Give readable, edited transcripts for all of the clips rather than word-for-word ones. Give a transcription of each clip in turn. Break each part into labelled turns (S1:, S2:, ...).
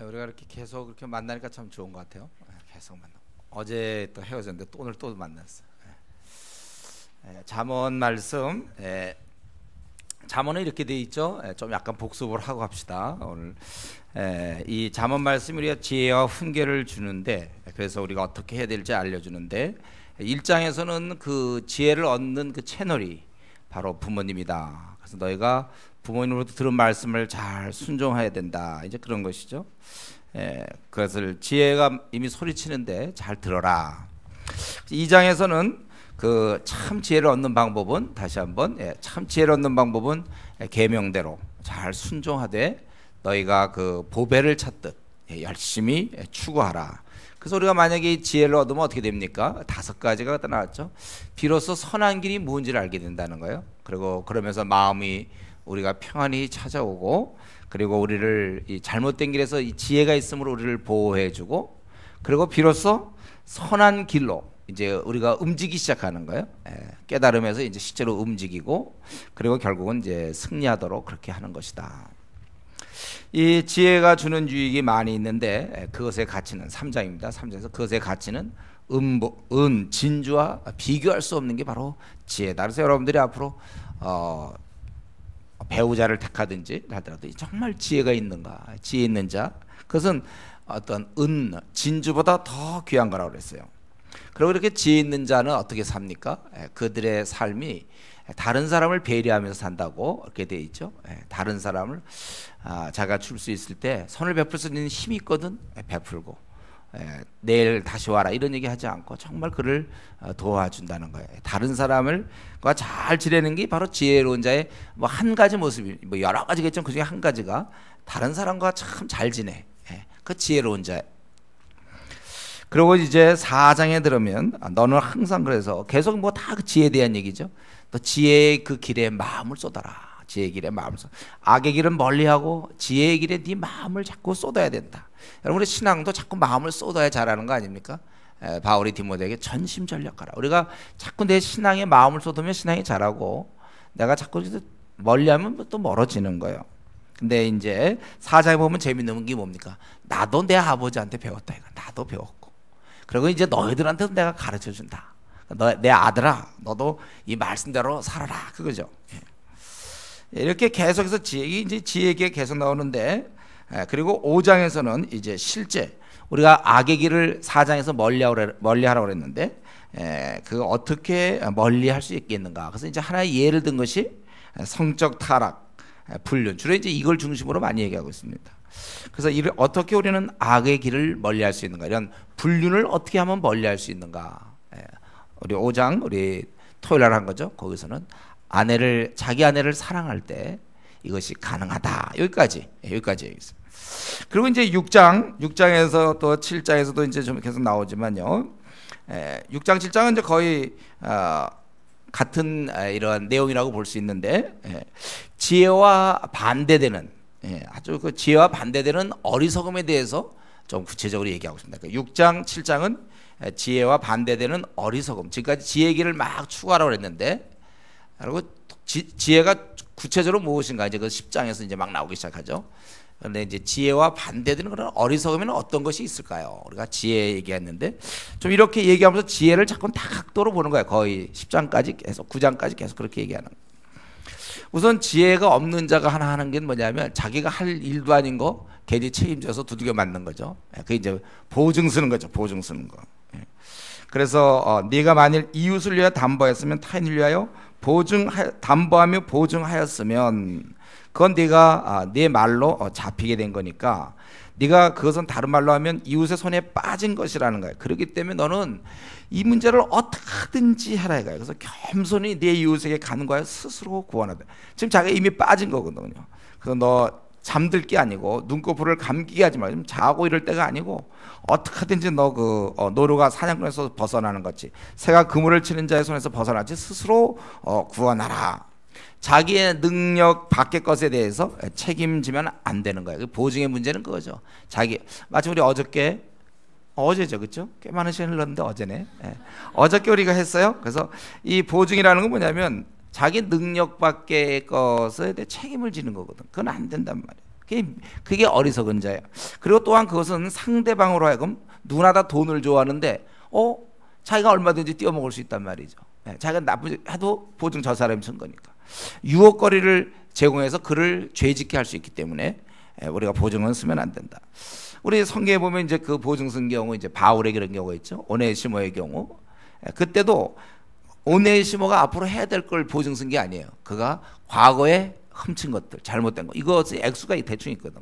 S1: 우리가 이렇게 계속 그렇게 만나니까 참 좋은 것 같아요. 계속 만나. 어제 또 헤어졌는데 또 오늘 또 만났어. 잠언 말씀. 잠언은 이렇게 돼 있죠. 좀 약간 복습을 하고 합시다. 오늘 이 잠언 말씀이 우리가 지혜와 훈계를 주는데, 그래서 우리가 어떻게 해야 될지 알려주는데, 1장에서는 그 지혜를 얻는 그 채널이 바로 부모님이다. 그래서 너희가 부모님으로부터 들은 말씀을 잘 순종해야 된다. 이제 그런 것이죠. 그것을 지혜가 이미 소리치는데 잘 들어라. 2장에서는 그 참 지혜를 얻는 방법은 다시 한번 참 지혜를 얻는 방법은 계명대로 잘 순종하되 너희가 그 보배를 찾듯 열심히 추구하라. 그래서 우리가 만약에 이 지혜를 얻으면 어떻게 됩니까? 5가지가 나왔죠. 비로소 선한 길이 무엇인지를 알게 된다는 거예요. 그리고 그러면서 마음이 우리가 평안히 찾아오고, 그리고 우리를 이 잘못된 길에서 이 지혜가 있으므로 우리를 보호해주고, 그리고 비로소 선한 길로 이제 우리가 움직이기 시작하는 거예요. 깨달으면서 이제 실제로 움직이고, 그리고 결국은 이제 승리하도록 그렇게 하는 것이다. 이 지혜가 주는 유익이 많이 있는데, 그것의 가치는 3장입니다. 3장에서 그것의 가치는 진주와 비교할 수 없는 게 바로 지혜다. 그래서 여러분들이 앞으로 배우자를 택하든지 하더라도 정말 지혜가 있는가, 지혜 있는 자, 그것은 어떤 진주보다 더 귀한 거라고 그랬어요. 그리고 이렇게 지혜 있는 자는 어떻게 삽니까? 그들의 삶이 다른 사람을 배려하면서 산다고 이렇게 돼 있죠. 다른 사람을 자기가 줄 수 있을 때 선을 베풀 수 있는 힘이 있거든 베풀고, 내일 다시 와라 이런 얘기 하지 않고 정말 그를 도와준다는 거예요. 다른 사람을 잘 지내는 게 바로 지혜로운 자의 뭐 한 가지 모습이, 뭐 여러 가지겠죠. 그 중에 한 가지가 다른 사람과 참 잘 지내. 그 지혜로운 자. 그리고 이제 4장에 들으면 너는 항상, 그래서 계속 뭐 다 그 지혜에 대한 얘기죠. 또 지혜의 그 길에 마음을 쏟아라. 지혜의 길에 마음을 쏟아. 악의 길은 멀리하고 지혜의 길에 네 마음을 자꾸 쏟아야 된다. 여러분의 신앙도 자꾸 마음을 쏟아야 잘하는 거 아닙니까? 바울이 디모데에게 전심전력하라. 우리가 자꾸 내 신앙에 마음을 쏟으면 신앙이 잘하고, 내가 자꾸 멀리하면 또 멀어지는 거예요. 근데 이제 4장에 보면 재밌는 게 뭡니까? 나도 내 아버지한테 배웠다. 이거 나도 배웠고, 그리고 이제 너희들한테도 내가 가르쳐 준다. 내 아들아, 너도 이 말씀대로 살아라. 그거죠. 이렇게 계속해서 지혜 얘기가 계속 나오는데, 그리고 5장에서는 이제 실제 우리가 악의 길을 4장에서 멀리하라고 그랬는데, 그 어떻게 멀리할 수 있겠는가? 그래서 이제 하나의 예를 든 것이 성적 타락, 불륜, 주로 이제 이걸 중심으로 많이 얘기하고 있습니다. 그래서 어떻게 우리는 악의 길을 멀리할 수 있는가? 이런 불륜을 어떻게 하면 멀리할 수 있는가? 우리 5장 우리 토요일 날 한 거죠. 거기서는 자기 아내를 사랑할 때 이것이 가능하다. 여기까지 얘기했습니다. 그리고 이제 6장에서 또 7장에서도 이제 좀 계속 나오지만요. 6장 7장은 이제 거의 같은 이런 내용이라고 볼 수 있는데, 지혜와 반대되는, 아주 그 지혜와 반대되는 어리석음에 대해서 좀 구체적으로 얘기하고 있습니다. 그러니까 6장 7장은 지혜와 반대되는 어리석음, 지금까지 지혜의 길을 막 추구하라고 했는데, 그리고 지혜가 구체적으로 무엇인가 이제 그 10장에서 이제 막 나오기 시작하죠. 그런데 이제 지혜와 반대되는 그런 어리석음에는 어떤 것이 있을까요? 우리가 지혜 얘기했는데, 좀 이렇게 얘기하면서 지혜를 자꾸 다각도로 보는 거예요. 거의 10장까지 계속, 9장까지 계속 그렇게 얘기하는 거예요. 우선 지혜가 없는 자가 하나 하는 게 뭐냐면, 자기가 할 일도 아닌 거 괜히 책임져서 두들겨 맞는 거죠. 그게 이제 보증 쓰는 거죠. 보증 쓰는 거. 그래서 네가 만일 이웃을 위하여 담보했으면 타인을 위하여 담보하며 보증하였으면 그건 네가 네 말로 잡히게 된 거니까, 네가 그것은 다른 말로 하면 이웃의 손에 빠진 것이라는 거예요. 그렇기 때문에 너는 이 문제를 어떻게든지 하라 이거예요. 그래서 겸손히 네 이웃에게 간구하여 스스로 구원하다. 지금 자기가 이미 빠진 거거든요. 그래서 너 잠들 게 아니고 눈꺼풀을 감기게 하지 말고, 좀 자고 이럴 때가 아니고 어떻게든지 너 노루가 사냥꾼에서 벗어나는 것이, 새가 그물을 치는 자의 손에서 벗어나지 스스로 구원하라. 자기의 능력 밖의 것에 대해서 책임지면 안 되는 거예요. 보증의 문제는 그거죠. 마치 우리 어제죠, 그렇죠? 꽤 많은 시간이 흘렀는데 어제네. 어저께 우리가 했어요. 그래서 이 보증이라는 건 뭐냐면 자기 능력 밖의 것에 대해 책임을 지는 거거든. 그건 안 된단 말이에요. 그게 어리석은 자예요. 그리고 또한 그것은 상대방으로 하여금 누구나 다 돈을 좋아하는데 자기가 얼마든지 띄어먹을 수 있단 말이죠. 자기가 나쁘게 해도 보증 저 사람이 쓴 거니까. 유혹거리를 제공해서 그를 죄짓게 할 수 있기 때문에 우리가 보증은 쓰면 안 된다. 우리 성경에 보면 이제 그 보증 쓴 경우, 이제 바울의 그런 경우가 있죠. 오네시모의 경우. 그때도 오네시모가 앞으로 해야 될 걸 보증 쓴 게 아니에요. 그가 과거에 훔친 것들, 잘못된 거, 이것의 액수가 대충 있거든.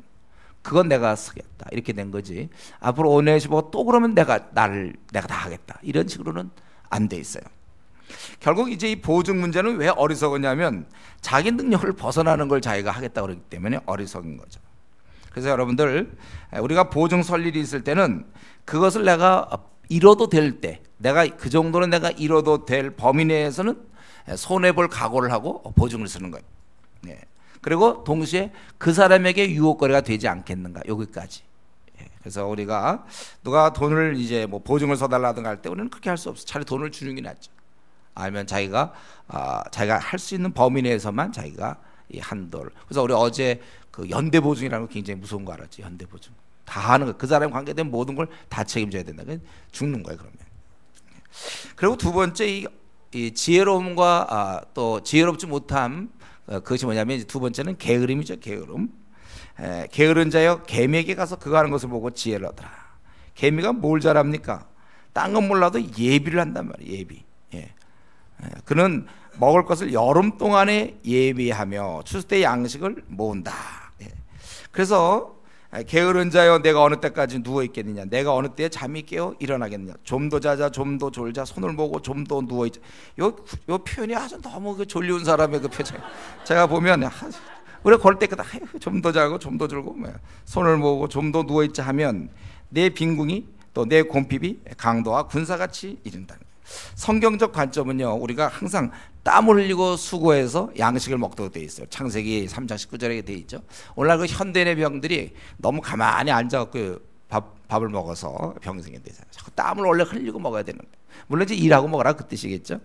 S1: 그건 내가 쓰겠다, 이렇게 된 거지. 앞으로 오네시모가 또 그러면 내가 다 하겠다, 이런 식으로는 안 돼 있어요. 결국 이제 이 보증 문제는 왜 어리석었냐면 자기 능력을 벗어나는 걸 자기가 하겠다고 그러기 때문에 어리석인 거죠. 그래서 여러분들, 우리가 보증 설 일이 있을 때는 그것을 내가 이뤄도 될 때, 내가 그 정도는 내가 이뤄도 될 범위 내에서는 손해볼 각오를 하고 보증을 쓰는 거예요. 그리고 동시에 그 사람에게 유혹거리가 되지 않겠는가, 여기까지. 그래서 우리가 누가 돈을 이제 뭐 보증을 서달라든가 할 때 우리는 그렇게 할 수 없어. 차라리 돈을 주는 게 낫죠. 아니면 자기가 할 수 있는 범위 내에서만 자기가 이 한도를. 그래서 우리 어제 그 연대 보증이라는 거 굉장히 무서운 거 알았지. 연대 보증 다 하는 거, 그 사람에 관계된 모든 걸 다 책임져야 된다. 죽는 거예요, 그러면. 그리고 두 번째, 이 지혜로움과 또 지혜롭지 못함, 그것이 뭐냐면 두 번째는 게으름이죠. 게으름. 게으른 자여 개미에게 가서 그가 하는 것을 보고 지혜를 얻으라. 개미가 뭘 잘합니까? 딴 건 몰라도 예비를 한단 말이에요. 예비. 그는 먹을 것을 여름 동안에 예비하며 추수 때 양식을 모은다. 그래서 게으른 자여 내가 어느 때까지 누워 있겠느냐, 내가 어느 때에 잠이 깨어 일어나겠느냐, 좀 더 자자, 좀 더 졸자, 손을 모고 좀 더 누워 있자. 요 표현이 아주 너무 그 졸리운 사람의 그 표정. 제가 보면 우리가 걸 때까지 좀 더 자고 좀 더 졸고 손을 모으고 좀 더 누워 있자 하면 내 빈궁이 또 내 곰핍이 강도와 군사같이 이른다. 성경적 관점은요, 우리가 항상 땀을 흘리고 수고해서 양식을 먹도록 되어 있어요. 창세기 3장 19절에 되어 있죠. 오늘날 그 현대인의 병들이 너무 가만히 앉아갖고 밥을 먹어서 병이 생긴대잖아요. 자꾸 땀을 원래 흘리고 먹어야 되는 거예요. 물론 이제 일하고 먹어라 그 뜻이겠죠.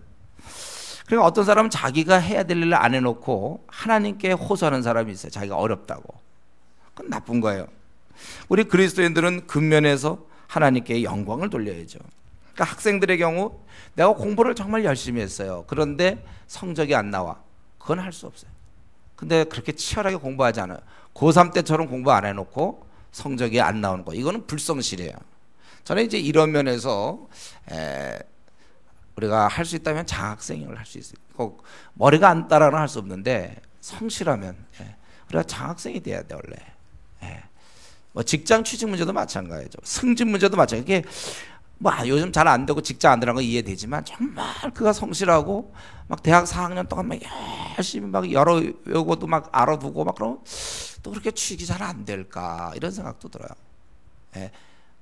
S1: 그리고 어떤 사람은 자기가 해야 될 일을 안 해놓고 하나님께 호소하는 사람이 있어요. 자기가 어렵다고. 그건 나쁜 거예요. 우리 그리스도인들은 근면에서 하나님께 영광을 돌려야죠. 그러니까 학생들의 경우 내가 공부를 정말 열심히 했어요. 그런데 성적이 안 나와. 그건 할 수 없어요. 근데 그렇게 치열하게 공부하지 않아요. 고3 때처럼 공부 안 해놓고 성적이 안 나오는 거, 이거는 불성실이에요. 저는 이제 이런 면에서 우리가 할 수 있다면 장학생을 할 수 있어요. 꼭 머리가 안 따라는 할 수 없는데 성실하면 우리가 장학생이 돼야 돼 원래. 뭐 직장 취직 문제도 마찬가지죠. 승진 문제도 마찬가지. 뭐 요즘 잘 안 되고 직장 안 들어간 거 이해되지만 정말 그가 성실하고 막 대학 4학년 동안 막 열심히 막 여러 외우고도 막 알아두고 막 그러면 또 그렇게 취직이 잘 안 될까, 이런 생각도 들어요.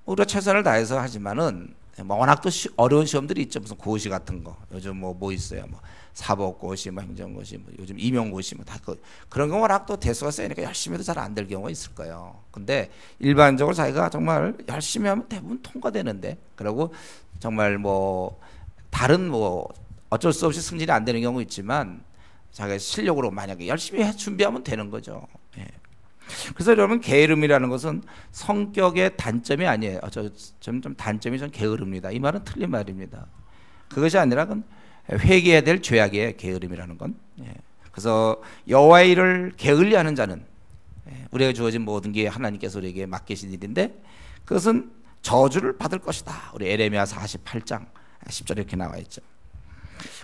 S1: 우리가 최선을 다해서 하지만은 뭐 워낙 또 어려운 시험들이 있죠. 무슨 고시 같은 거 요즘 뭐 있어요. 뭐 사법고시, 뭐 행정고시, 뭐 요즘 임용고시, 뭐 다 그런 거 워낙 또 대수가 세니까 열심히 해도 잘 안 될 경우가 있을 거예요. 근데 일반적으로 자기가 정말 열심히 하면 대부분 통과되는데, 그리고 정말 뭐 다른 뭐 어쩔 수 없이 승진이 안 되는 경우 있지만 자기가 실력으로 만약에 열심히 준비하면 되는 거죠. 그래서 여러분, 게으름이라는 것은 성격의 단점이 아니에요. 좀 단점이 좀 게으릅니다. 이 말은 틀린 말입니다. 그것이 아니라 그건 회개해야 될 죄악이에요. 게으름이라는 건. 그래서 여호와의 일을 게을리하는 자는, 우리가 주어진 모든 게 하나님께서 우리에게 맡기신 일인데 그것은 저주를 받을 것이다. 우리 에레미야 48장 10절에 이렇게 나와 있죠.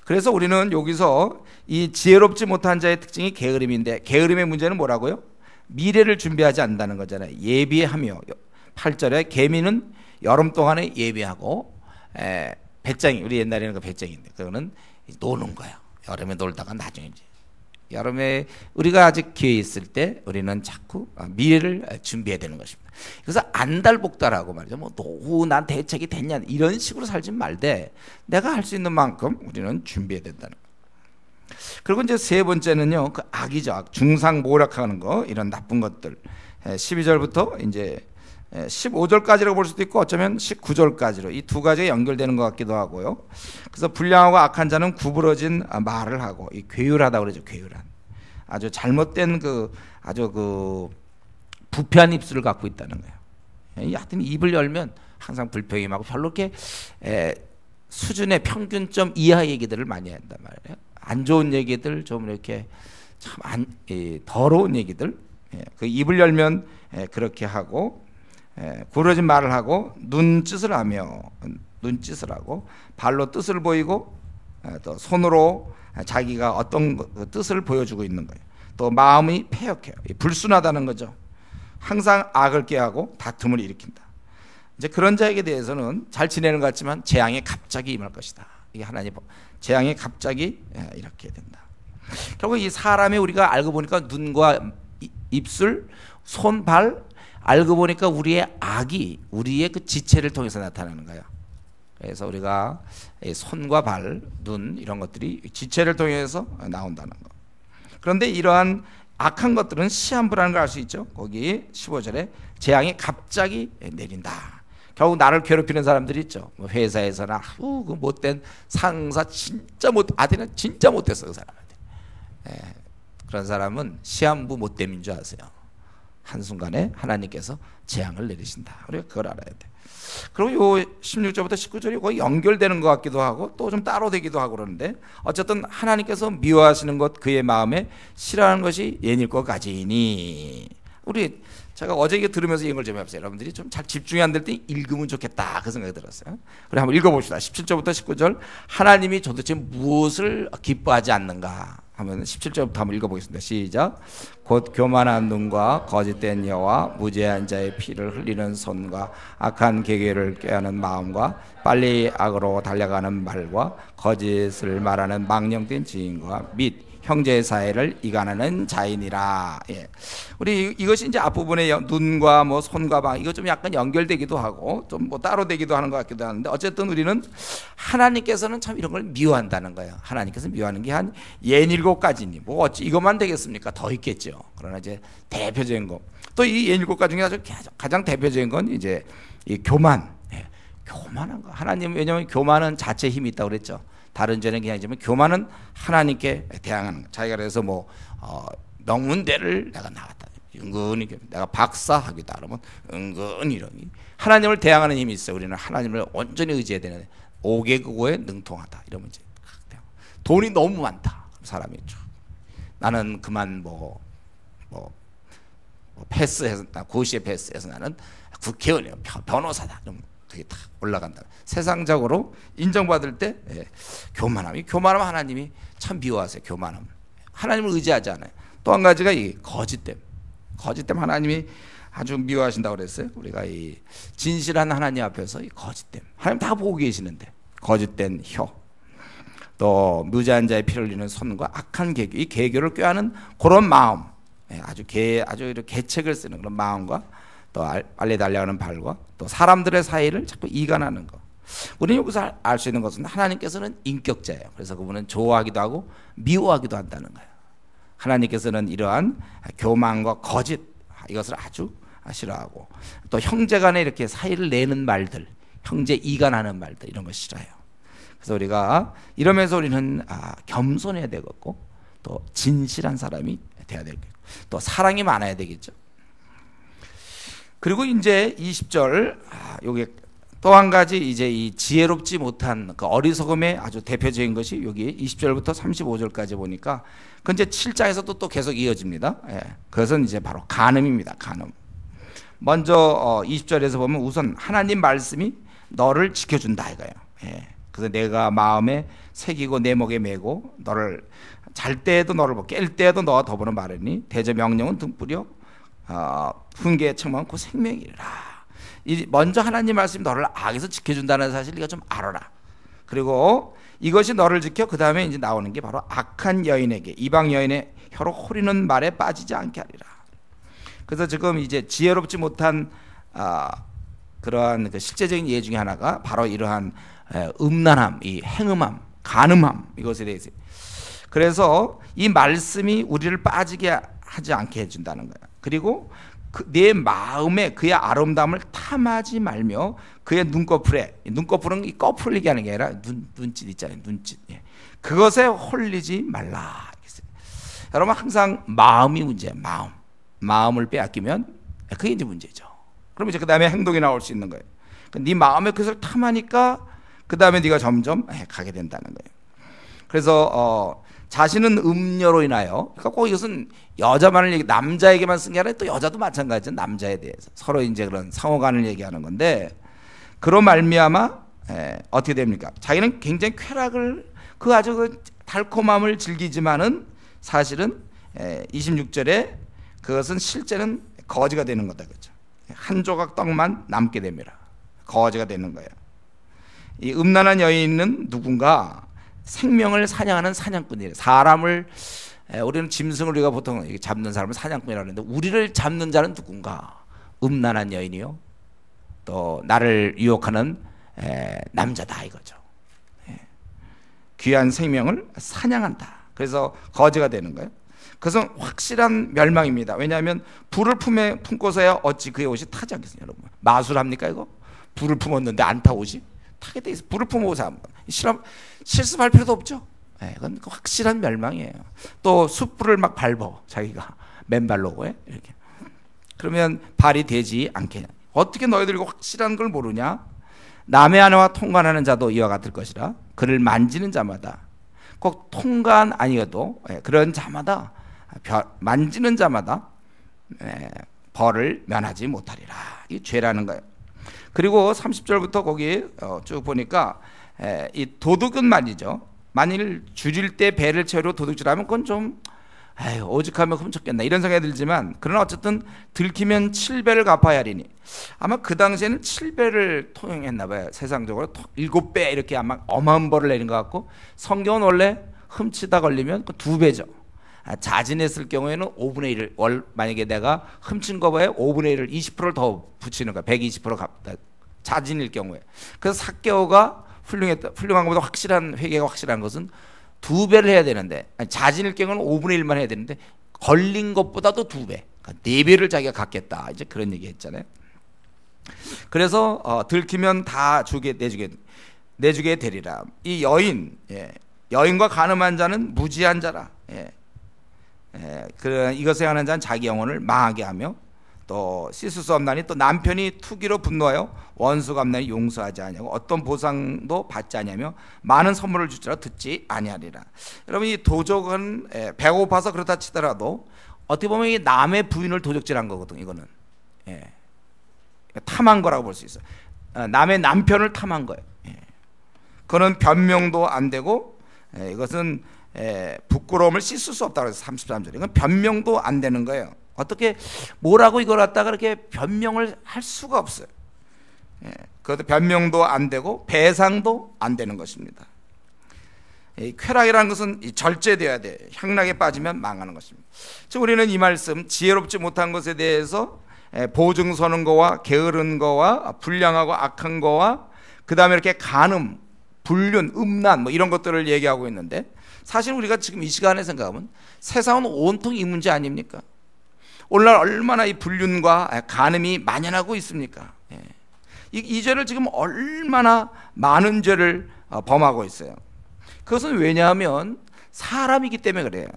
S1: 그래서 우리는 여기서 이 지혜롭지 못한 자의 특징이 게으름인데, 게으름의 문제는 뭐라고요? 미래를 준비하지 않는다는 거잖아요. 예비하며, 8절에 개미는 여름 동안에 예비하고, 배짱이, 우리 옛날에는 그 배짱인데 그거는 노는 거예요. 여름에 놀다가 나중에 이제 여름에 우리가 아직 기회 있을 때 우리는 자꾸 미래를 준비해야 되는 것입니다. 그래서 안달복달하고 말이죠. 뭐 노후 난 대책이 됐냐 이런 식으로 살지 말되 내가 할 수 있는 만큼 우리는 준비해야 된다는 거예요. 그리고 이제 세 번째는요, 그 악이죠. 악, 중상모략하는 거, 이런 나쁜 것들. 12절부터 이제 15절까지라고 볼 수도 있고 어쩌면 19절까지로 이 두 가지가 연결되는 것 같기도 하고요. 그래서 불량하고 악한 자는 구부러진 말을 하고, 이 괴율하다 그러죠. 괴율한, 아주 잘못된 그 아주 그 부패한 입술을 갖고 있다는 거예요. 하여튼 입을 열면 항상 불평임하고 별로 이렇게 수준의 평균점 이하 얘기들을 많이 한단 말이에요. 안 좋은 얘기들, 좀 이렇게 참 더러운 얘기들, 그 입을 열면 그렇게 하고, 구부러진 말을 하고, 눈짓을 하고, 발로 뜻을 보이고, 또 손으로 자기가 어떤 뜻을 보여주고 있는 거예요. 또 마음이 패역해요. 불순하다는 거죠. 항상 악을 꾀하고 다툼을 일으킨다. 이제 그런 자에게 대해서는 잘 지내는 것 같지만 재앙이 갑자기 임할 것이다. 이게 하나님 재앙이 갑자기 이렇게 된다. 결국 이 사람이 우리가 알고 보니까 눈과 입술, 손, 발 알고 보니까 우리의 악이 우리의 그 지체를 통해서 나타나는 거예요. 그래서 우리가 손과 발, 눈 이런 것들이 지체를 통해서 나온다는 거. 그런데 이러한 악한 것들은 시한부라는 걸 알 수 있죠. 거기 15절에 재앙이 갑자기 내린다. 결국 나를 괴롭히는 사람들이 있죠. 뭐 회사에서나 그 못된 상사 진짜 아들은 진짜 못됐어 그 사람한테. 그런 사람은 시한부 못됨인 줄 아세요. 한순간에 하나님께서 재앙을 내리신다. 우리가 그걸 알아야 돼. 그리고 요 16절부터 19절이 거의 연결되는 것 같기도 하고 또 좀 따로 되기도 하고 그러는데 어쨌든 하나님께서 미워하시는 것 그의 마음에 싫어하는 것이 예닐 것까지니 제가 어제 이거 들으면서 이걸 좀 해봤어요. 여러분들이 좀 잘 집중이 안 될 때 읽으면 좋겠다 그 생각이 들었어요. 그래 한번 읽어봅시다. 17절부터 19절 하나님이 도대체 무엇을 기뻐하지 않는가 하면 17절부터 한번 읽어보겠습니다. 시작. 곧 교만한 눈과 거짓된 혀와 무죄한 자의 피를 흘리는 손과 악한 계계를 꾀하는 마음과 빨리 악으로 달려가는 말과 거짓을 말하는 망령된 지인과 및 형제 사이를 이간하는 자인이라. 우리 이것이 이제 앞부분에 눈과 뭐 손과 방 이거 좀 약간 연결되기도 하고 좀 뭐 따로 되기도 하는 것 같기도 하는데 어쨌든 우리는 하나님께서는 참 이런 걸 미워한다는 거예요. 하나님께서 미워하는 게 한 67가지니 뭐 어찌 이것만 되겠습니까? 더 있겠죠. 그러나 이제 대표적인 거 또 이 67가지 중에 가장 대표적인 건 이제 이 교만. 교만한 거. 하나님 왜냐하면 교만은 자체 힘이 있다고 그랬죠. 다른 죄는 그냥 지금 교만은 하나님께 대항하는 거. 자기가 그래서 뭐 명문대를 내가 나왔다. 은근히 내가 박사학위다 그러면 은근히 이러니 하나님을 대항하는 힘이 있어요. 우리는 하나님을 온전히 의지해야 되는 5개국어에 능통하다 이러면 이제 돈이 너무 많다 사람이 나는 그만 뭐 패스해서 고시에 패스해서 나는 국회의원이야 변호사다 그러면 그게 다 올라간다. 세상적으로 인정받을 때 교만하면 하나님이 참 미워하세요. 교만함. 하나님을 의지하지 않아요. 또 한 가지가 이 거짓됨. 거짓됨 하나님이 아주 미워하신다고 그랬어요. 우리가 이 진실한 하나님 앞에서 이 거짓됨. 하나님 다 보고 계시는데 거짓된 혀. 또 무죄한 자의 피를 흘리는 손과 악한 계교. 이 계교를 꾀하는 그런 마음. 아주 이렇게 계책을 쓰는 그런 마음과 또 빨리 달려가는 발과 또 사람들의 사이를 자꾸 이간하는 것. 우리는 여기서 알 수 있는 것은 하나님께서는 인격자예요. 그래서 그분은 좋아하기도 하고 미워하기도 한다는 거예요. 하나님께서는 이러한 교만과 거짓 이것을 아주 싫어하고 또 형제간에 이렇게 사이를 내는 말들, 형제 이간하는 말들 이런 거 싫어해요. 그래서 우리가 이러면서 우리는 겸손해야 되겠고 또 진실한 사람이 돼야 되겠고 또 사랑이 많아야 되겠죠. 그리고 이제 20절 여기 또 한 가지 이제 이 지혜롭지 못한 그 어리석음의 아주 대표적인 것이 여기 20절부터 35절까지 보니까 그 이제 7장에서도 또 계속 이어집니다. 그것은 이제 바로 간음입니다. 간음. 먼저 20절에서 보면 우선 하나님 말씀이 너를 지켜준다 이거예요. 그래서 내가 마음에 새기고 내 목에 메고 너를 잘 때에도 너를 깰 때에도 너와 더불어 말하니 대저 명령은 등불이요 훈계에 책망은 그 생명이라. 먼저 하나님 말씀이 너를 악에서 지켜준다는 사실 네가 좀 알아라. 그리고 이것이 너를 지켜 그 다음에 이제 나오는 게 바로 악한 여인에게 이방 여인의 혀로 호리는 말에 빠지지 않게 하리라. 그래서 지금 이제 지혜롭지 못한 그러한 그 실제적인 예 중에 하나가 바로 이러한 음란함, 이 행음함, 간음함 이것에 대해서. 그래서 이 말씀이 우리를 빠지게 하지 않게 해준다는 거야. 그리고 내 마음에 그의 아름다움을 탐하지 말며 그의 눈꺼풀은 이 꺼풀 얘기하는 게 아니라 눈짓 있잖아요. 눈짓. 그것에 홀리지 말라. 여러분 항상 마음이 문제예요. 마음을 빼앗기면 그게 이제 문제죠. 그럼 이제 그 다음에 행동이 나올 수 있는 거예요. 네 마음의 그것을 탐하니까 그 다음에 네가 점점 가게 된다는 거예요. 그래서 자신은 음녀로 인하여, 그러니까 꼭 이것은 여자만을 얘기, 남자에게만 쓴 게 아니라 또 여자도 마찬가지죠. 남자에 대해서 서로 이제 그런 상호간을 얘기하는 건데, 그로 말미암아 어떻게 됩니까? 자기는 굉장히 쾌락을, 그 아주 그 달콤함을 즐기지만은 사실은 26절에 그것은 실제는 거지가 되는 거다, 그렇죠? 한 조각 떡만 남게 됩니다. 거지가 되는 거예요. 이 음란한 여인은 누군가 생명을 사냥하는 사냥꾼이에요. 사람을, 우리는 짐승을 우리가 보통 잡는 사람을 사냥꾼이라고 하는데, 우리를 잡는 자는 누군가? 음란한 여인이요, 또 나를 유혹하는 남자다 이거죠. 귀한 생명을 사냥한다. 그래서 거지가 되는 거예요. 그것은 확실한 멸망입니다. 왜냐하면 불을 품에 품고서야 어찌 그의 옷이 타지 않겠습니까? 여러분, 마술합니까 이거? 불을 품었는데 안 타 옷이? 타게 돼 있어. 불을 품어서 실습할 필요도 없죠. 이건 확실한 멸망이에요. 또 숯불을 막 밟어, 자기가 맨발로 이렇게. 그러면 발이 되지 않게. 어떻게 너희들이 확실한 걸 모르냐? 남의 아내와 통관하는 자도 이와 같을 것이라. 그를 만지는 자마다, 꼭 통관 아니어도 그런 자마다, 만지는 자마다 벌을 면하지 못하리라. 이 죄라는 거예요. 그리고 30절부터 거기 쭉 보니까 이 도둑은 말이죠. 만일 줄일 때 배를 채우려 도둑질하면 그건 좀 오죽하면 훔쳤겠나 이런 생각이 들지만, 그러나 어쨌든 들키면 7배를 갚아야 하리니, 아마 그 당시에는 7배를 통용했나 봐요. 세상적으로 7배 이렇게 아마 어마어마한 벌을 내린 것 같고, 성경은 원래 훔치다 걸리면 2배죠. 자진했을 경우에는 5분의 1을, 만약에 내가 훔친 거에 5분의 1을 20%를 더 붙이는 거야. 120% 갚다, 자진일 경우에. 그래서 삭개오가 훌륭한 것보다 확실한, 회개가 확실한 것은 2배를 해야 되는데, 자진일 경우는 5분의 1만 해야 되는데 걸린 것보다도 2배, 그러니까 4배를 자기가 갚겠다, 이제 그런 얘기 했잖아요. 그래서 들키면 다 내주게 되리라. 이 여인, 여인과 간음한 자는 무지한 자라. 이것에 관한 자는 자기 영혼을 망하게 하며, 또 씻을 수 없나니 또 남편이 투기로 분노하여 원수 갚나니 용서하지 아니하고 어떤 보상도 받지 아니하며 많은 선물을 주지라 듣지 아니하리라. 여러분, 이 도적은 배고파서 그렇다 치더라도 어떻게 보면 이 남의 부인을 도적질한 거거든. 이거는 탐한 거라고 볼 수 있어요. 남의 남편을 탐한 거예요. 그거는 변명도 안 되고, 이것은 부끄러움을 씻을 수 없다고 해서 33절, 이건 변명도 안 되는 거예요. 어떻게 뭐라고 이걸 갖다가 그렇게 변명을 할 수가 없어요. 그것도 변명도 안 되고 배상도 안 되는 것입니다. 쾌락이라는 것은 절제되어야 돼. 향락에 빠지면 망하는 것입니다. 지금 우리는 이 말씀, 지혜롭지 못한 것에 대해서 보증 서는 거와 게으른 거와 불량하고 악한 거와 그 다음에 이렇게 간음, 불륜, 음란 뭐 이런 것들을 얘기하고 있는데, 사실 우리가 지금 이 시간에 생각하면 세상은 온통 이 문제 아닙니까? 오늘날 얼마나 이 불륜과 간음이 만연하고 있습니까? 이 죄를 지금 얼마나 많은 죄를 범하고 있어요. 그것은 왜냐하면 사람이기 때문에 그래요.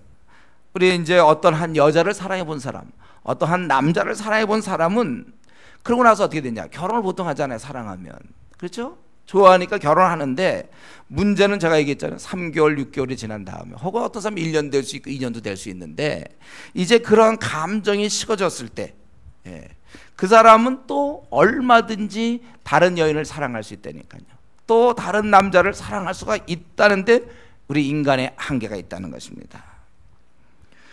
S1: 우리 이제 어떤 한 여자를 사랑해 본 사람, 어떤 한 남자를 사랑해 본 사람은 그러고 나서 어떻게 되냐? 결혼을 보통 하잖아요. 사랑하면, 그렇죠? 좋아하니까 결혼하는데, 문제는 제가 얘기했잖아요. 3개월, 6개월이 지난 다음에, 혹은 어떤 사람은 1년 될 수 있고 2년도 될 수 있는데, 이제 그런 감정이 식어졌을 때, 그 사람은 또 얼마든지 다른 여인을 사랑할 수 있다니까요. 또 다른 남자를 사랑할 수가 있다는데, 우리 인간의 한계가 있다는 것입니다.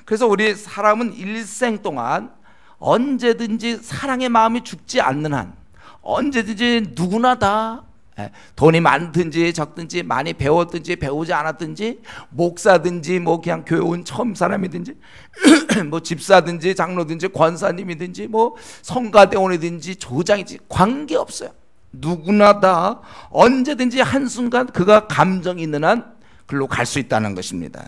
S1: 그래서 우리 사람은 일생 동안 언제든지 사랑의 마음이 죽지 않는 한, 언제든지 누구나 다 돈이 많든지 적든지, 많이 배웠든지 배우지 않았든지, 목사든지 뭐 그냥 교회 온 처음 사람이든지 뭐 집사든지 장로든지 권사님이든지 뭐 성가대원이든지 조장이든지 관계없어요. 누구나 다 언제든지 한순간 그가 감정이 있는 한 글로 갈 수 있다는 것입니다.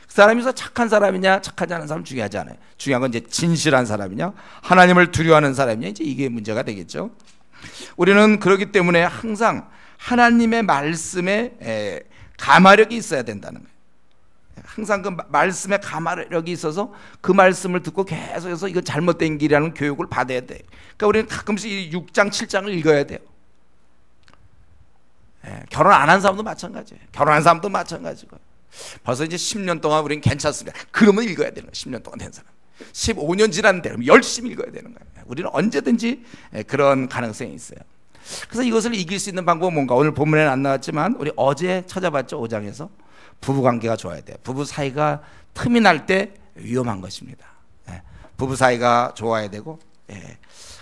S1: 그 사람이서 착한 사람이냐 착하지 않은 사람 중요하지 않아요. 중요한 건 이제 진실한 사람이냐, 하나님을 두려워하는 사람이냐, 이제 이게 문제가 되겠죠. 우리는 그렇기 때문에 항상 하나님의 말씀에 감화력이 있어야 된다는 거예요. 항상 그 말씀에 가마력이 있어서 그 말씀을 듣고 계속해서 이건 잘못된 길이라는 교육을 받아야 돼. 그러니까 우리는 가끔씩 이 6장 7장을 읽어야 돼요. 결혼 안 한 사람도 마찬가지예요. 결혼한 사람도 마찬가지고. 벌써 이제 10년 동안 우리는 괜찮습니다. 그러면 읽어야 되는 거예요. 10년 동안 된 사람. 15년 지났는데 그럼 열심히 읽어야 되는 거예요. 우리는 언제든지 그런 가능성이 있어요. 그래서 이것을 이길 수 있는 방법은 뭔가? 오늘 본문에는 안 나왔지만 우리 어제 찾아봤죠. 5장에서 부부관계가 좋아야 돼요. 부부 사이가 틈이 날 때 위험한 것입니다. 부부 사이가 좋아야 되고,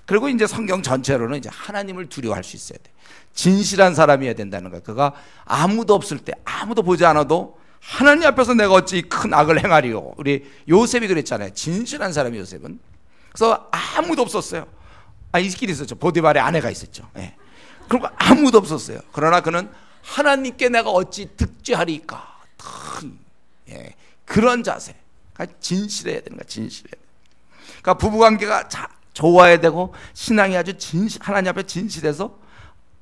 S1: 그리고 이제 성경 전체로는 이제 하나님을 두려워할 수 있어야 돼. 진실한 사람이어야 된다는 거예요. 그가 아무도 없을 때, 아무도 보지 않아도 하나님 앞에서 내가 어찌 큰 악을 행하리요. 우리 요셉이 그랬잖아요. 진실한 사람이 요셉은. 그래서 아무도 없었어요. 이끼리 있었죠. 보디발의 아내가 있었죠. 그리고 아무도 없었어요. 그러나 그는 하나님께 내가 어찌 득죄하리까. 그런 자세. 그러니까 진실해야 되는 거야. 진실해야 돼. 그러니까 부부관계가 좋아야 되고 신앙이 아주 하나님 앞에 진실해서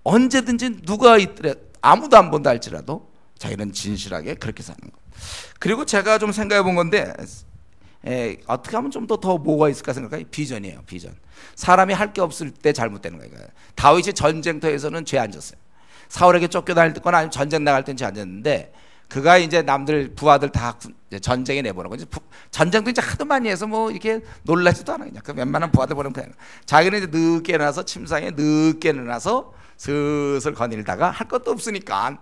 S1: 언제든지 누가 있더라도 아무도 안 본다 할지라도 자기는 진실하게 그렇게 사는 거. 그리고 제가 좀 생각해 본 건데 어떻게 하면 좀 더 뭐가 있을까 생각해. 비전이에요. 비전. 사람이 할 게 없을 때 잘못되는 거예요. 다윗이 전쟁터에서는 죄 안 졌어요. 사울에게 쫓겨다니거나 아니면 전쟁 나갈 땐 죄 안 졌는데 그가 이제 남들 부하들 다 전쟁에 내보내고 전쟁도 이제 하도 많이 해서 뭐 이렇게 놀라지도 않아요. 그 웬만한 부하들 보내면 그냥 자기는 이제 늦게 일어나서 침상에 늦게 일어나서 슬슬 거닐다가 할 것도 없으니까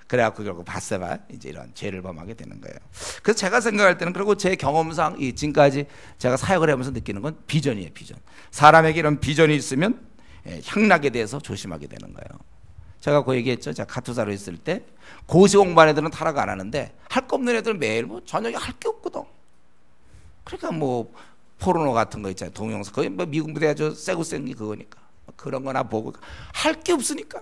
S1: 그래갖고 결국 바세바 이제 이런 죄를 범하게 되는 거예요. 그래서 제가 생각할 때는 그리고 제 경험상 지금까지 제가 사역을 하면서 느끼는 건 비전이에요. 비전. 사람에게 이런 비전이 있으면 향락에 대해서 조심하게 되는 거예요. 제가 그 얘기했죠. 제가 카투사로 있을 때 고시 공부한 애들은 타락 안 하는데 할 거 없는 애들은 매일 뭐 저녁에 할 게 없거든. 그러니까 뭐 포르노 같은 거 있잖아요. 동영상. 거의 뭐 미국 무대 아주 세고 센 게 그거니까. 그런 거나 보고 할 게 없으니까.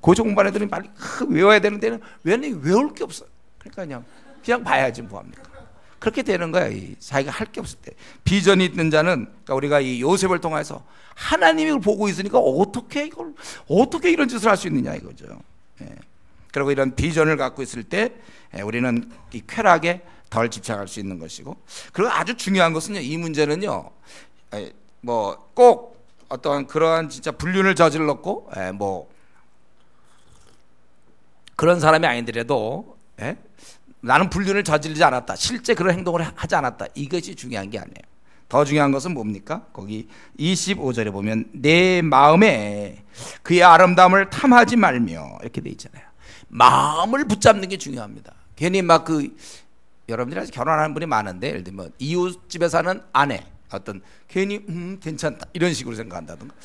S1: 고시 공부한 애들은 빨리 외워야 되는 데는 외울 게 없어. 그러니까 그냥 봐야지 뭐합니까. 그렇게 되는 거야. 자기가 할 게 없을 때. 비전이 있는 자는 그러니까 우리가 이 요셉을 통해서 하나님이 보고 있으니까 어떻게 이런 짓을 할 수 있느냐 이거죠. 그리고 이런 비전을 갖고 있을 때 우리는 이 쾌락에 덜 집착할 수 있는 것이고, 그리고 아주 중요한 것은요, 이 문제는요, 뭐 꼭 어떤 그러한 진짜 불륜을 저질렀고 뭐 그런 사람이 아니더라도 나는 불륜을 저지르지 않았다, 실제 그런 행동을 하지 않았다, 이것이 중요한 게 아니에요. 더 중요한 것은 뭡니까? 거기 25절에 보면 내 마음에 그의 아름다움을 탐하지 말며 이렇게 돼 있잖아요. 마음을 붙잡는 게 중요합니다. 괜히 막 여러분들이 아직 결혼하는 분이 많은데, 예를 들면 이웃집에 사는 아내 어떤 괜히 괜찮다 이런 식으로 생각한다든가,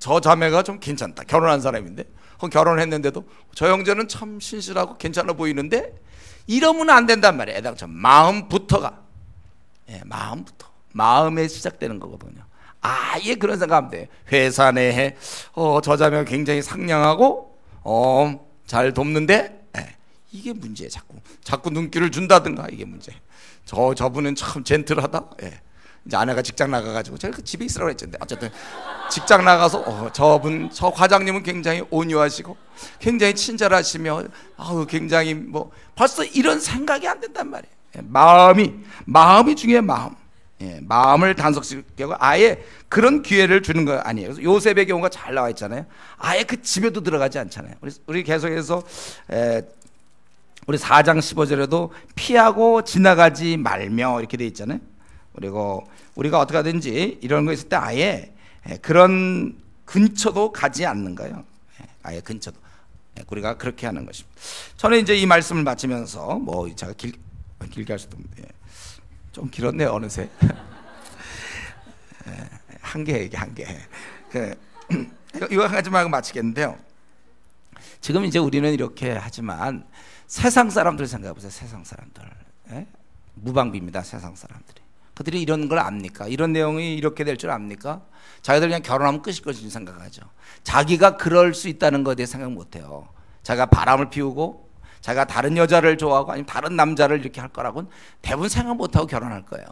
S1: 저 자매가 좀 괜찮다, 결혼한 사람인데 결혼했는데도 저 형제는 참 신실하고 괜찮아 보이는데, 이러면 안 된단 말이에요. 애당초 마음부터가 마음에 시작되는 거거든요. 아예 그런 생각하면 돼요. 회사 내에 저 자매가 굉장히 상냥하고 잘 돕는데 이게 문제예요. 자꾸 눈길을 준다든가, 이게 문제. 저분은 참 젠틀하다. 이제 아내가 직장 나가가지고 제가 집에 있으라고 했는데, 어쨌든 직장 나가서 저 과장님은 굉장히 온유하시고 굉장히 친절하시며 굉장히 뭐 벌써 이런 생각이 안 된단 말이에요. 마음이 중요해. 마음을 단속시키고 아예 그런 기회를 주는 거 아니에요. 그래서 요셉의 경우가 잘 나와 있잖아요. 아예 그 집에도 들어가지 않잖아요. 우리 계속해서 우리 4장 15절에도 피하고 지나가지 말며 이렇게 돼 있잖아요. 그리고 우리가 어떻게 하든지 이런 거 있을 때 아예 그런 근처도 가지 않는 거예요. 아예 근처도. 우리가 그렇게 하는 것입니다. 저는 이제 이 말씀을 마치면서 뭐 제가 길게 할 수도 없는데 좀 길었네요, 어느새. 한 개. 이거 한 가지 말고 마치겠는데요. 지금 이제 우리는 이렇게 하지만 세상 사람들 생각해 보세요. 세상 사람들. 무방비입니다, 세상 사람들이. 그들이 이런 걸 압니까? 이런 내용이 이렇게 될 줄 압니까? 자기들 그냥 결혼하면 끝일 것인 생각하죠. 자기가 그럴 수 있다는 것에 대해 생각 못해요. 자기가 바람을 피우고 자기가 다른 여자를 좋아하고 아니면 다른 남자를 이렇게 할 거라고는 대부분 생각 못하고 결혼할 거예요.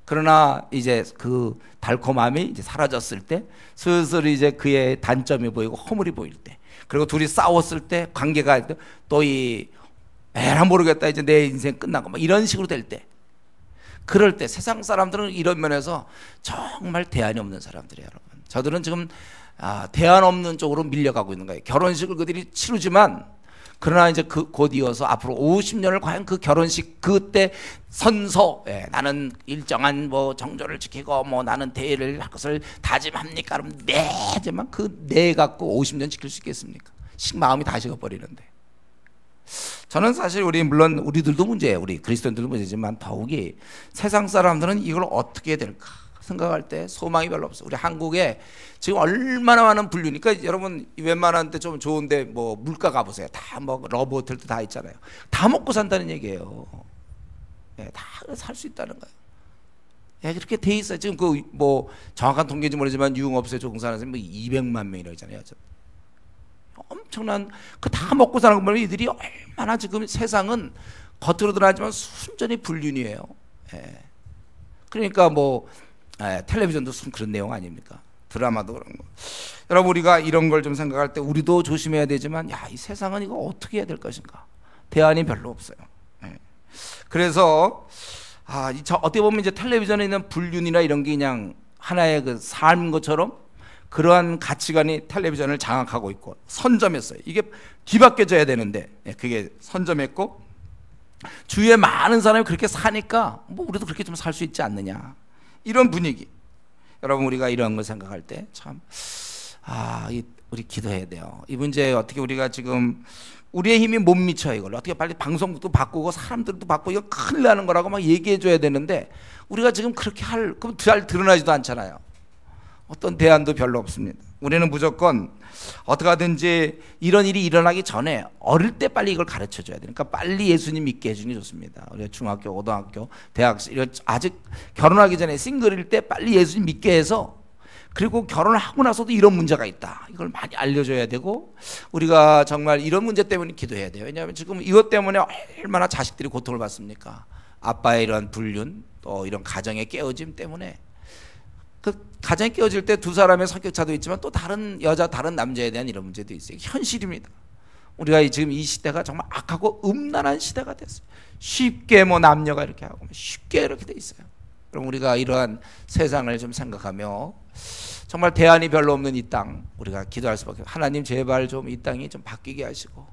S1: 그러나 이제 그 달콤함이 이제 사라졌을 때, 슬슬 이제 그의 단점이 보이고 허물이 보일 때, 그리고 둘이 싸웠을 때 관계가 또 이 에라 모르겠다, 이제 내 인생 끝나고 막 이런 식으로 될 때, 그럴 때 세상 사람들은 이런 면에서 정말 대안이 없는 사람들이에요. 여러분, 저들은 지금 대안 없는 쪽으로 밀려가고 있는 거예요. 결혼식을 그들이 치르지만, 그러나 이제 곧 이어서 앞으로 50년을 과연 그 결혼식 그때 선서, 나는 일정한 뭐 정조를 지키고 뭐 나는 대의를 할 것을 다짐합니까? 그럼 하지만 그 갖고 50년 지킬 수 있겠습니까? 마음이 다 식어버리는데. 저는 사실 물론 우리들도 문제예요. 우리 그리스도인들도 문제지만 더욱이 세상 사람들은 이걸 어떻게 해야 될까 생각할 때 소망이 별로 없어요. 우리 한국에 지금 얼마나 많은 분류니까, 여러분 웬만한 데 좀 좋은데 뭐 물가 가보세요. 다 뭐 러브 호텔도 다 있잖아요. 다 먹고 산다는 얘기예요. 다 살 수 있다는 거예요. 그렇게 돼 있어요. 지금 그 뭐 정확한 통계인지 모르지만 유흥업소에 종사하는 사람이 200만 명이라고 하잖아요. 엄청난 그 다 먹고 사는 거 보면 이들이 얼마나 지금 세상은 겉으로 드러나지만 순전히 불륜이에요. 그러니까 뭐 텔레비전도 그런 내용 아닙니까? 드라마도 그런 거. 여러분, 우리가 이런 걸 좀 생각할 때 우리도 조심해야 되지만, 이 세상은 이거 어떻게 해야 될 것인가? 대안이 별로 없어요. 그래서 어떻게 보면 이제 텔레비전에 있는 불륜이나 이런 게 그냥 하나의 그 삶인 것처럼 그러한 가치관이 텔레비전을 장악하고 있고 선점했어요. 이게 뒤바뀌어져야 되는데 그게 선점했고, 주위에 많은 사람이 그렇게 사니까 뭐 우리도 그렇게 좀 살 수 있지 않느냐, 이런 분위기. 여러분, 우리가 이런 걸 생각할 때 참 우리 기도해야 돼요. 이 문제에 어떻게 우리가 지금 우리의 힘이 못 미쳐요. 이걸 어떻게 빨리 방송국도 바꾸고 사람들도 바꾸고 이거 큰일 나는 거라고 막 얘기해 줘야 되는데, 우리가 지금 그렇게 그럼 잘 드러나지도 않잖아요. 어떤 대안도 별로 없습니다. 우리는 무조건 어떻게 하든지 이런 일이 일어나기 전에 어릴 때 빨리 이걸 가르쳐 줘야 되니까 빨리 예수님 믿게 해주니 좋습니다. 우리가 중학교, 고등학교, 대학생 아직 결혼하기 전에 싱글일 때 빨리 예수님 믿게 해서, 그리고 결혼을 하고 나서도 이런 문제가 있다, 이걸 많이 알려줘야 되고, 우리가 정말 이런 문제 때문에 기도해야 돼요. 왜냐하면 지금 이것 때문에 얼마나 자식들이 고통을 받습니까? 아빠의 이런 불륜, 또 이런 가정의 깨어짐 때문에. 그 가정이 깨어질 때 두 사람의 성격차도 있지만 또 다른 여자, 다른 남자에 대한 이런 문제도 있어요. 현실입니다. 우리가 지금 이 시대가 정말 악하고 음란한 시대가 됐어요. 쉽게 뭐 남녀가 이렇게 하고 쉽게 이렇게 돼 있어요. 그럼 우리가 이러한 세상을 좀 생각하며 정말 대안이 별로 없는 이 땅, 우리가 기도할 수밖에 없어요. 하나님, 제발 좀 이 땅이 좀 바뀌게 하시고,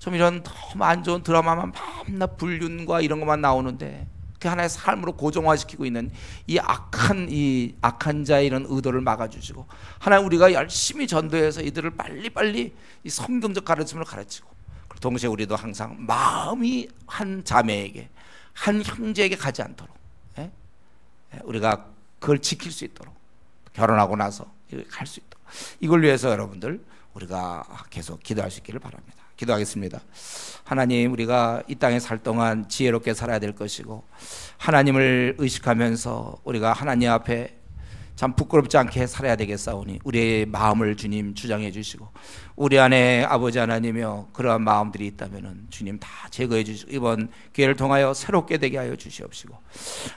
S1: 좀 이런 너무 안 좋은 드라마만 밤낮 불륜과 이런 것만 나오는데 그 하나의 삶으로 고정화시키고 있는 이 악한 자의 이런 의도를 막아주시고, 하나님, 우리가 열심히 전도해서 이들을 빨리빨리 이 성경적 가르침을 가르치고, 동시에 우리도 항상 마음이 한 자매에게, 한 형제에게 가지 않도록 우리가 그걸 지킬 수 있도록, 결혼하고 나서 갈 수 있도록, 이걸 위해서 여러분들 우리가 계속 기도할 수 있기를 바랍니다. 기도하겠습니다. 하나님, 우리가 이 땅에 살 동안 지혜롭게 살아야 될 것이고, 하나님을 의식하면서 우리가 하나님 앞에 참 부끄럽지 않게 살아야 되겠사오니, 우리의 마음을 주님 주장해 주시고, 우리 안에 아버지 하나님이여 그러한 마음들이 있다면 주님 다 제거해 주시고, 이번 기회를 통하여 새롭게 되게 하여 주시옵시고,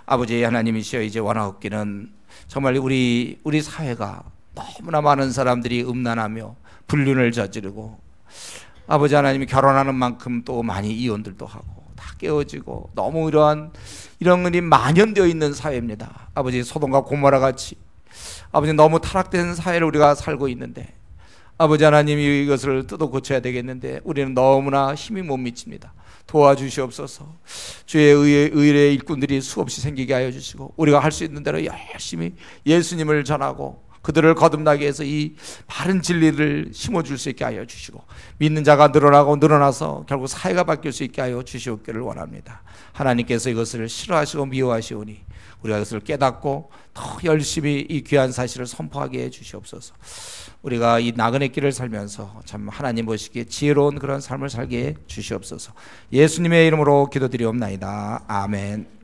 S1: 아버지 하나님이시여, 이제 원하옵기는 정말 우리 사회가 너무나 많은 사람들이 음란하며 불륜을 저지르고, 아버지 하나님이 결혼하는 만큼 또 많이 이혼들도 하고 다 깨어지고, 너무 이런 일이 만연되어 있는 사회입니다. 아버지, 소돔과 고모라 같이 아버지 너무 타락된 사회를 우리가 살고 있는데, 아버지 하나님이 이것을 뜯어 고쳐야 되겠는데 우리는 너무나 힘이 못 미칩니다. 도와주시옵소서. 주의 의의 일꾼들이 수없이 생기게 하여 주시고, 우리가 할 수 있는 대로 열심히 예수님을 전하고 그들을 거듭나게 해서 이 바른 진리를 심어줄 수 있게 하여 주시고, 믿는 자가 늘어나서 결국 사회가 바뀔 수 있게 하여 주시옵기를 원합니다. 하나님께서 이것을 싫어하시고 미워하시오니 우리가 이것을 깨닫고 더 열심히 이 귀한 사실을 선포하게 해 주시옵소서. 우리가 이 나그네 길을 살면서 참 하나님 보시기에 지혜로운 그런 삶을 살게 해 주시옵소서. 예수님의 이름으로 기도드리옵나이다. 아멘.